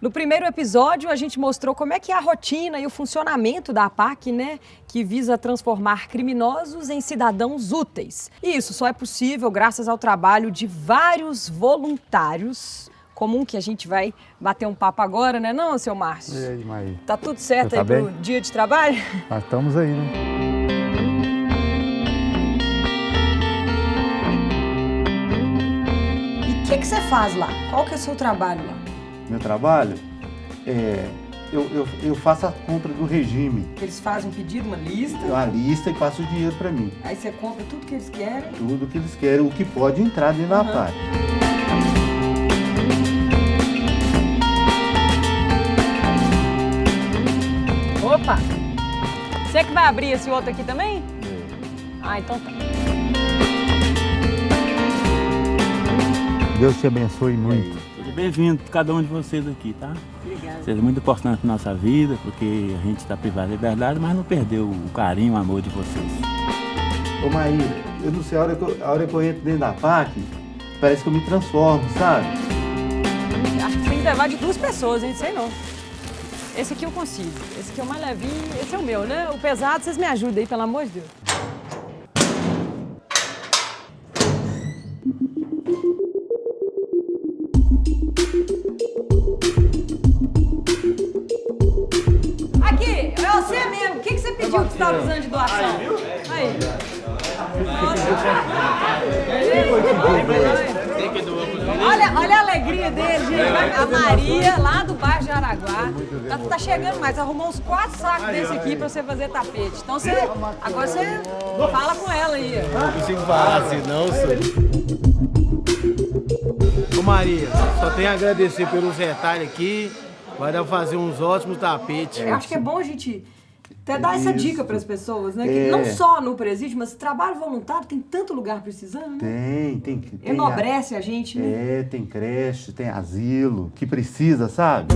No primeiro episódio, a gente mostrou como é que é a rotina e o funcionamento da APAC, né? Que visa transformar criminosos em cidadãos úteis. E isso só é possível graças ao trabalho de vários voluntários, como um que a gente vai bater um papo agora, né não, seu Márcio? E aí, Maí? Tá tudo certo Você aí tá pro bem? dia de trabalho? Nós estamos aí, né? E o que você faz lá? Qual que é o seu trabalho lá? Meu trabalho eu faço a compra do regime. Eles fazem um pedido, uma lista, Uma lista e passo o dinheiro para mim. aí você compra tudo que eles querem. Tudo que eles querem, o que pode entrar dentro da APAC. Opa! Você que vai abrir esse outro aqui também? Ah, então tá. Deus te abençoe muito. Seja bem-vindo, cada um de vocês aqui, tá? Obrigada. Seja muito importante na nossa vida, porque a gente está privado de liberdade, mas não perdeu o carinho, o amor de vocês. Ô Maíra, eu não sei, a hora que eu entro dentro da APAC, parece que eu me transformo, sabe? Acho que tem que levar de 2 pessoas, hein? Sei não. Esse aqui eu consigo. Esse aqui é o mais levinho, esse é o meu, né? O pesado, vocês me ajudem aí, pelo amor de Deus. Aqui, é você mesmo. O que você pediu que você estava precisando de doação? Aí. Olha a alegria dele, gente. A Maria, lá do bairro de Araguá, tá chegando mais. Arrumou uns 4 sacos desse aqui pra você fazer tapete. Então agora você fala com ela aí. Não consigo falar assim, não, senhor. Ô Maria, só tenho a agradecer pelos retalhos aqui. Vai dar pra fazer uns ótimos tapetes. Eu acho que é bom a gente até dar essa dica para as pessoas, né? Que É. não só no presídio, mas trabalho voluntário tem tanto lugar precisando, né? Tem Enobrece a gente, né? tem creche, tem asilo, que precisa, sabe?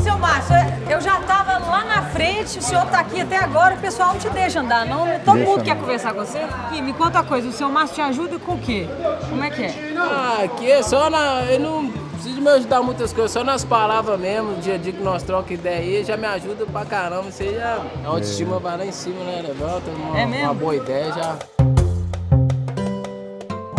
Seu Márcio, eu já tava lá na frente, o senhor tá aqui até agora, o pessoal não te deixa andar, não? Todo Deixa mundo quer não. conversar com você? Aqui, me conta uma coisa, o seu Márcio te ajuda com o quê? Como é que é? Ah, aqui é só eu não preciso me ajudar muitas coisas, só nas palavras mesmo, no dia a dia que nós trocamos ideia aí, já me ajuda pra caramba. Isso aí já, a autoestima vai lá em cima, né? Levanta É mesmo? uma boa ideia já.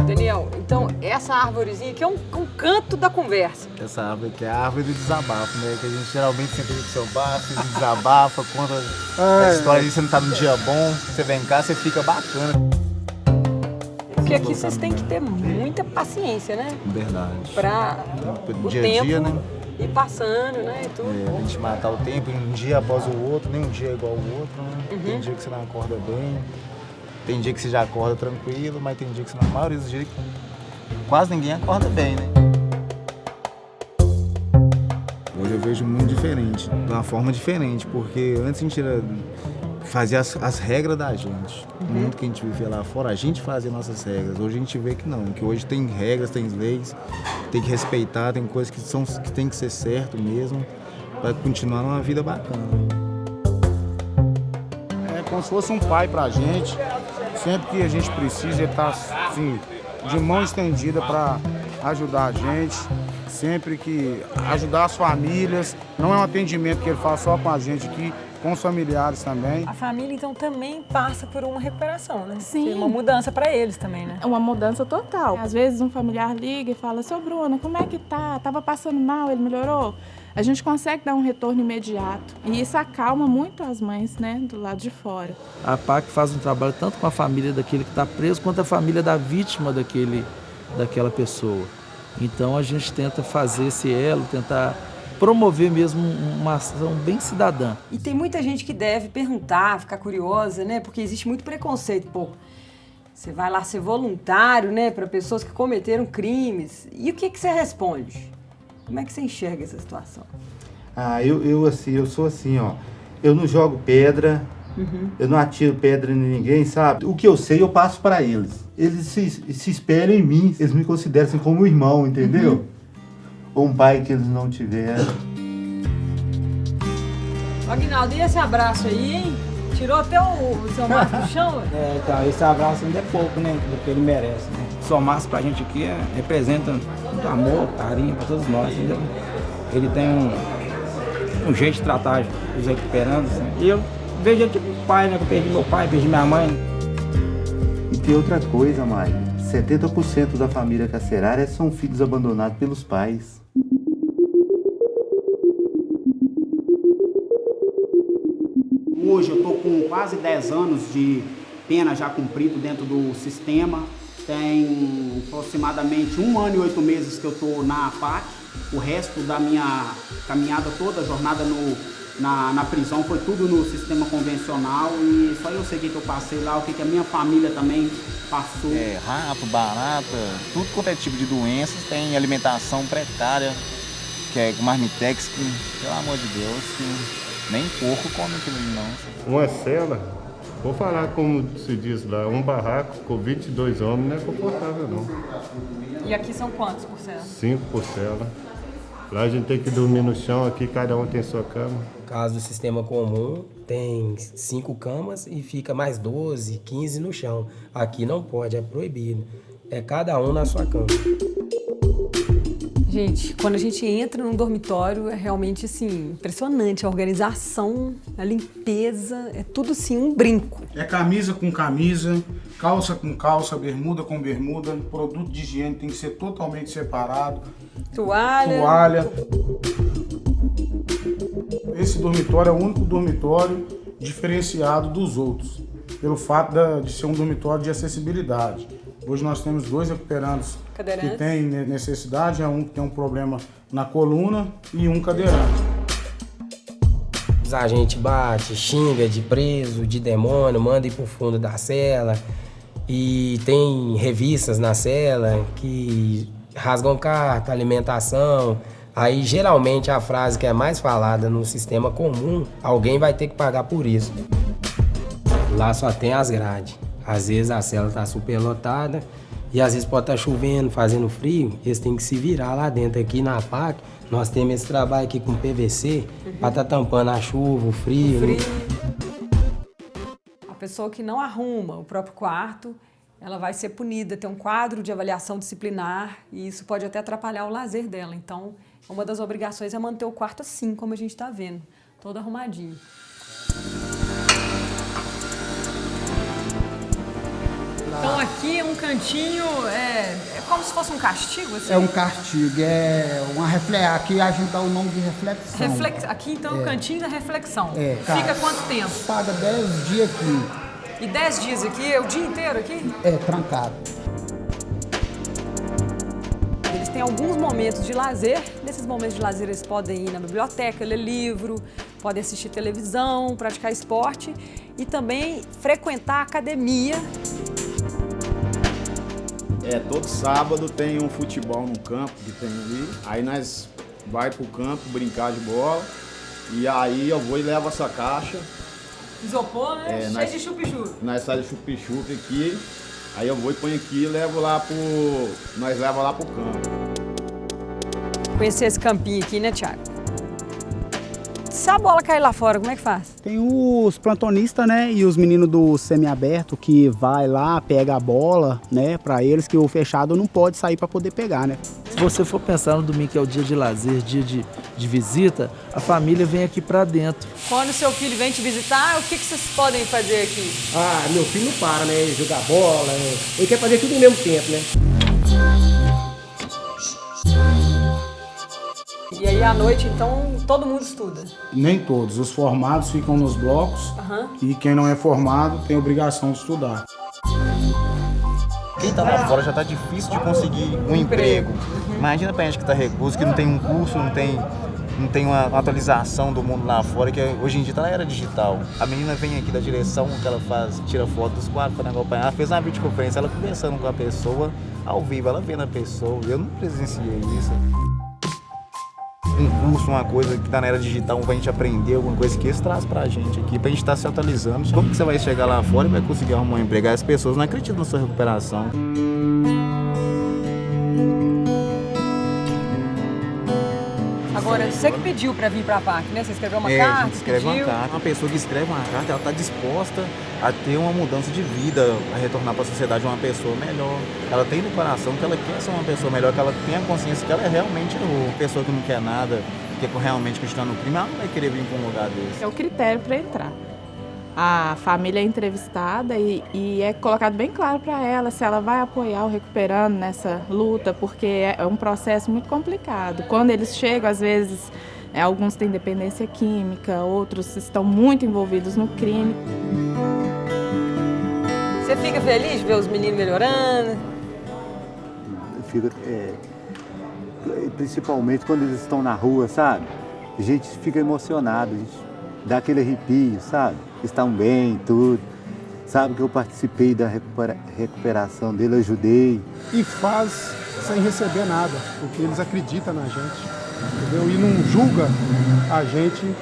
Daniel, então essa árvorezinha aqui é um canto da conversa. Essa árvore aqui é a árvore do desabafo, né? Que a gente geralmente senta aqui com seu bafo, desabafa, conta a história de você não tá num dia bom, você vem cá, você fica bacana. Porque aqui vocês têm que ter muita paciência, né? Verdade. Pra o Dia a tempo dia, né? ir passando, né? E tudo. A gente matar o tempo, um dia após o outro, nem um dia é igual ao outro, né? Tem dia que você não acorda bem, tem dia que você já acorda tranquilo, mas tem dia que você não. A maioria dos dias quase ninguém acorda bem, né? Hoje eu vejo muito diferente, de uma forma diferente, porque antes a gente fazia as regras da gente. No mundo que a gente vive lá fora, a gente fazia nossas regras. Hoje a gente vê que não, que hoje tem regras, tem leis, tem que respeitar, tem coisas que tem que ser certo mesmo, para continuar numa vida bacana. É como se fosse um pai pra gente. Sempre que a gente precisa, ele tá assim, de mão estendida para ajudar a gente. Sempre que ajudar as famílias. Não é um atendimento que ele faz só com a gente aqui, com os familiares também. A família, então, também passa por uma recuperação, né? Sim. Uma mudança pra eles também, né? É uma mudança total. Às vezes um familiar liga e fala, seu Bruno, como é que tá? Tava passando mal, ele melhorou? A gente consegue dar um retorno imediato. E isso acalma muito as mães, né, do lado de fora. A APAC faz um trabalho tanto com a família daquele que está preso, quanto a família da vítima daquela pessoa. Então a gente tenta fazer esse elo, tentar promover mesmo uma ação bem cidadã. E tem muita gente que deve perguntar, ficar curiosa, né? Porque existe muito preconceito, pô. Você vai lá ser voluntário, né, para pessoas que cometeram crimes. E o que você responde? Como é que você enxerga essa situação? Eu sou assim, ó. Eu não jogo pedra, eu não atiro pedra em ninguém, sabe? O que eu sei, eu passo para eles. Eles se espelham em mim, eles me consideram assim como um irmão, entendeu? Ou um pai que eles não tiveram. Aguinaldo, e esse abraço aí, hein? Tirou até o seu Márcio do chão? Então, esse abraço ainda é pouco, né? Do que ele merece, né? São Márcio pra gente aqui representa muito amor, carinho pra todos nós, entendeu? Ele tem um jeito de tratar os recuperandos, né? E eu vejo ele tipo pai, né? Que eu perdi meu pai, perdi minha mãe. E tem outra coisa, Mai. 70% da família carcerária são filhos abandonados pelos pais. Hoje eu estou com quase 10 anos de pena já cumprido dentro do sistema. Tem aproximadamente 1 ano e 8 meses que eu estou na APAC. O resto da minha caminhada toda, jornada na prisão, foi tudo no sistema convencional. E só eu sei o que eu passei lá, o que a minha família também passou. Rato, barata, tudo quanto é tipo de doenças, tem alimentação precária, que é marmitex, que, pelo amor de Deus, que nem porco come aquilo não. Uma cela, vou falar como se diz lá, um barraco com 22 homens não é confortável não. E aqui são quantos por cela? 5 por cela. Lá a gente tem que dormir no chão, aqui cada um tem sua cama. No caso do sistema comum, tem 5 camas e fica mais 12, 15 no chão. Aqui não pode, é proibido. É cada um na sua cama. Gente, quando a gente entra num dormitório, é realmente, assim, impressionante. A organização, a limpeza, é tudo, assim, um brinco. É camisa com camisa, calça com calça, bermuda com bermuda, produto de higiene tem que ser totalmente separado. Toalha. Esse dormitório é o único dormitório diferenciado dos outros, pelo fato de ser um dormitório de acessibilidade. Hoje nós temos 2 recuperandos que têm necessidade, um que tem um problema na coluna e um cadeirante. Os agentes batem, xinga de preso, de demônio, manda ir pro fundo da cela. E tem revistas na cela que rasgam carta, alimentação. Aí geralmente a frase que é mais falada no sistema comum, alguém vai ter que pagar por isso. Lá só tem as grades. Às vezes a cela tá superlotada e às vezes pode estar chovendo, fazendo frio, eles têm que se virar lá dentro. Aqui na APAC, nós temos esse trabalho aqui com PVC para estar tampando a chuva, o frio. A pessoa que não arruma o próprio quarto, ela vai ser punida, tem um quadro de avaliação disciplinar e isso pode até atrapalhar o lazer dela. Então, uma das obrigações é manter o quarto assim, como a gente está vendo, todo arrumadinho. Então aqui um cantinho é como se fosse um castigo? Assim? É um castigo, aqui a gente dá o nome de reflexão. Aqui então é o cantinho da reflexão. Cara, fica quanto tempo? Paga 10 dias aqui. E 10 dias aqui? É o dia inteiro aqui? Trancado. Eles têm alguns momentos de lazer. Nesses momentos de lazer eles podem ir na biblioteca, ler livro, podem assistir televisão, praticar esporte e também frequentar a academia. Todo sábado tem um futebol no campo que tem ali. Aí nós vai pro campo brincar de bola. E aí eu vou e levo essa caixa. Isopor, né? Cheio de chup-chup. Nós saímos de chup-chup aqui. Aí eu vou e ponho aqui e levo lá nós leva lá pro campo. Conhecer esse campinho aqui, né, Thiago? Se a bola cair lá fora, como é que faz? Tem os plantonistas, né, e os meninos do semiaberto que vai lá, pega a bola, né, para eles que o fechado não pode sair para poder pegar, né. Se você for pensar no domingo que é o dia de lazer, dia de visita, a família vem aqui para dentro. Quando seu filho vem te visitar, o que vocês podem fazer aqui? Meu filho não para, né, jogar bola, ele quer fazer tudo ao mesmo tempo, né. E aí à noite, então, todo mundo estuda? Nem todos. Os formados ficam nos blocos e quem não é formado tem obrigação de estudar. Quem tá lá fora já tá difícil de conseguir um emprego. Imagina pra gente que tá recluso, que não tem um curso, não tem uma atualização do mundo lá fora, que hoje em dia tá na era digital. A menina vem aqui da direção, que ela tira foto dos quadros para acompanhar. Ela fez uma videoconferência, ela conversando com a pessoa, ao vivo, ela vendo a pessoa. Eu não presenciei isso. Um curso, uma coisa que tá na era digital, pra gente aprender alguma coisa que eles trazem pra gente aqui, pra gente estar se atualizando. Como que você vai chegar lá fora e vai conseguir arrumar um emprego? As pessoas não acreditam na sua recuperação. Agora Agora, você que pediu para vir para a PAC, né? Você escreveu uma carta, a gente escreve pediu. uma carta. Uma pessoa que escreve uma carta, ela está disposta a ter uma mudança de vida, a retornar para a sociedade uma pessoa melhor. Ela tem no coração que ela quer ser uma pessoa melhor, que ela tem a consciência que ela realmente errou. Uma pessoa que não quer nada, que quer realmente continuar no crime, ela não vai querer vir para um lugar desse. É o critério para entrar. A família é entrevistada e é colocado bem claro para ela se ela vai apoiar o Recuperando nessa luta, porque é um processo muito complicado. Quando eles chegam, às vezes, alguns têm dependência química, outros estão muito envolvidos no crime. Você fica feliz de ver os meninos melhorando? Fica, principalmente quando eles estão na rua, sabe? A gente fica emocionado, a gente dá aquele arrepio, sabe? Estão bem, tudo. Sabe que eu participei da recuperação dele, ajudei. E faz sem receber nada, porque eles acreditam na gente, entendeu? E não julga a gente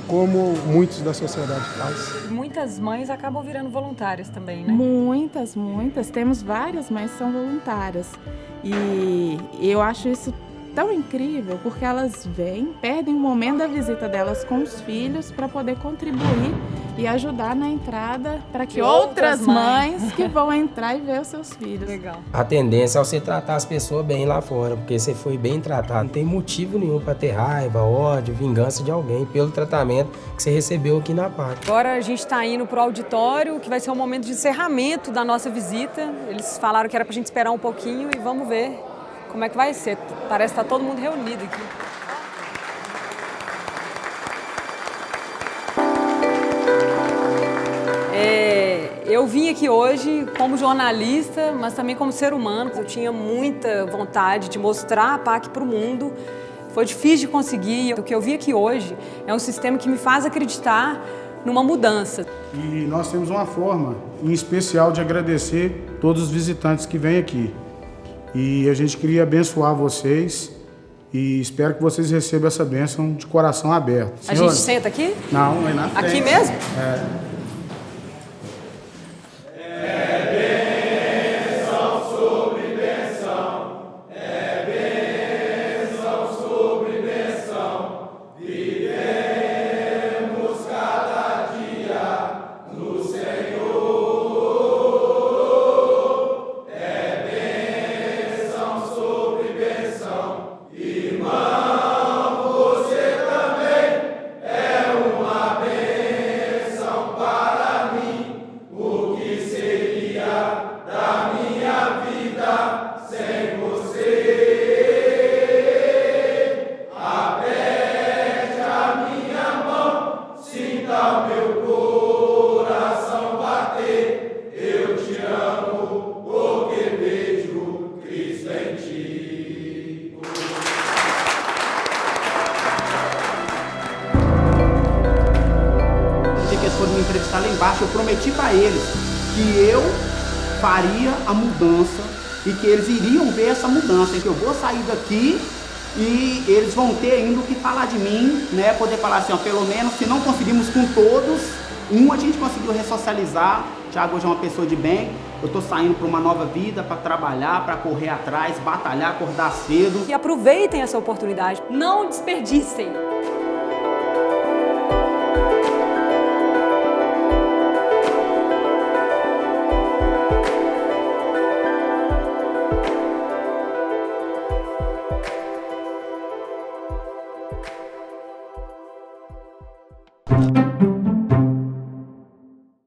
como muitos da sociedade fazem. Muitas mães acabam virando voluntárias também, né? Muitas. Temos várias mães que são voluntárias. E eu acho isso tão incrível, porque elas vêm, perdem o momento da visita delas com os filhos para poder contribuir e ajudar na entrada para que outras mães que vão entrar e ver os seus filhos. Legal. A tendência é você tratar as pessoas bem lá fora, porque você foi bem tratado. Não tem motivo nenhum para ter raiva, ódio, vingança de alguém pelo tratamento que você recebeu aqui na PAC. Agora a gente está indo para o auditório, que vai ser um momento de encerramento da nossa visita. Eles falaram que era para a gente esperar um pouquinho e vamos ver como é que vai ser. Parece que está todo mundo reunido aqui. Eu vim aqui hoje como jornalista, mas também como ser humano. Eu tinha muita vontade de mostrar a PAC para o mundo. Foi difícil de conseguir. O que eu vi aqui hoje é um sistema que me faz acreditar numa mudança. E nós temos uma forma, em especial, de agradecer todos os visitantes que vêm aqui. E a gente queria abençoar vocês e espero que vocês recebam essa bênção de coração aberto. A gente senta aqui? Não, é na frente. Aqui mesmo? É. Entrevistar lá embaixo, eu prometi para eles que eu faria a mudança e que eles iriam ver essa mudança, que eu vou sair daqui e eles vão ter ainda o que falar de mim, né? Poder falar assim, ó, pelo menos se não conseguimos com todos, a gente conseguiu ressocializar. O Thiago hoje é uma pessoa de bem. Eu tô saindo para uma nova vida, para trabalhar, para correr atrás, batalhar, acordar cedo. E aproveitem essa oportunidade, não desperdicem.